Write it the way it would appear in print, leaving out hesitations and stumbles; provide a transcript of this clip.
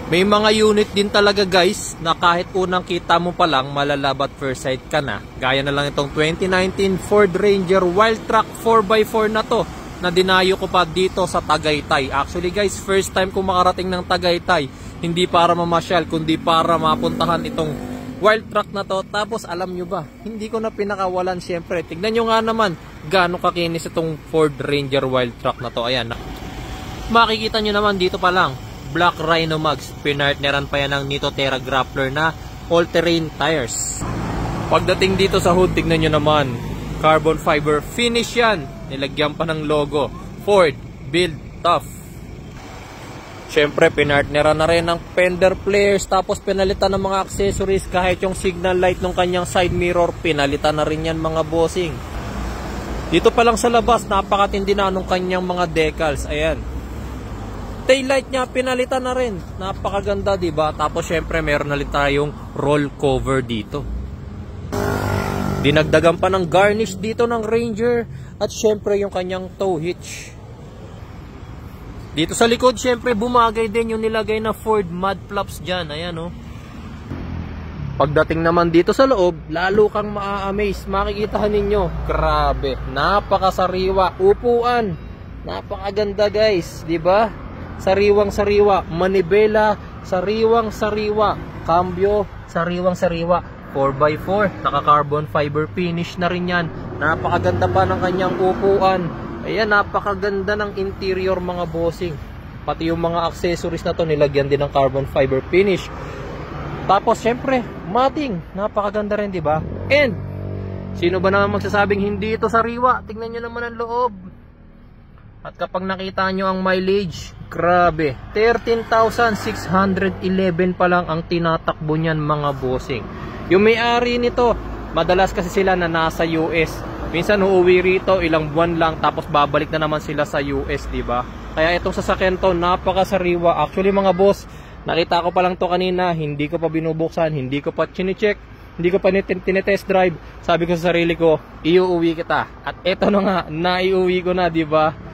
May mga unit din talaga guys na kahit unang kita mo pa lang malalabat first sight ka na. Gaya na lang itong 2019 Ford Ranger Wild Track 4x4 na to na dinayo ko pa dito sa Tagaytay. Actually guys, first time ko makarating ng Tagaytay. Hindi para mamasyal kundi para mapuntahan itong Wild Track na to. Tapos alam nyo ba, hindi ko na pinakawalan syempre. Tignan nyo nga naman gaano kakinis itong Ford Ranger Wild Track na to. Ayan, makikita nyo naman dito pa lang, Black Rhino Mags. Pinartneran pa yan ng Nitto Terra Grappler na all-terrain tires. Pagdating dito sa hood, tignan nyo naman, carbon fiber finish yan. Nilagyan pa ng logo, Ford Build Tough. Syempre, pinartneran na rin ng fender flares, tapos pinalitan ng mga accessories, kahit yung signal light ng kanyang side mirror, pinalitan na rin yan mga bossing. Dito pa lang sa labas, napakatindi na nung kanyang mga decals. Ayan. Taillight niya, pinalitan na rin. Napakaganda, diba? Tapos syempre, meron na rin tayong roll cover dito. Dinagdagan pa ng garnish dito ng Ranger. At syempre, yung kanyang tow hitch. Dito sa likod, syempre, bumagay din yung nilagay na Ford mud flaps dyan. Ayan, oh. Pagdating naman dito sa loob, lalo kang maa-amaze. Makikita ninyo, grabe, napakasariwa. Upuan, napakaganda guys, diba? Sariwang-sariwa, manibela, sariwang-sariwa, cambio, sariwang-sariwa, 4x4, naka-carbon fiber finish na rin yan. Napakaganda pa ng kanyang upuan. Ayan, napakaganda ng interior mga bossing. Pati yung mga accessories na to, nilagyan din ng carbon fiber finish. Tapos, syempre, matting. Napakaganda rin, di ba? And, sino ba naman magsasabing hindi ito sariwa? Tingnan nyo naman ang loob. At kapag nakita nyo ang mileage, grabe, 13,611 pa lang ang tinatakbo niyan mga bossing. Yung may-ari nito, madalas kasi sila na nasa US. Minsan uuwi rito, ilang buwan lang, tapos babalik na naman sila sa US, diba? Kaya itong sasakyan to, napakasariwa. Actually mga boss, nakita ko pa lang to kanina, hindi ko pa binubuksan, hindi ko pa chine-check, hindi ko pa tinetest drive. Sabi ko sa sarili ko, iuuwi kita. At eto na nga, naiuwi ko na, diba?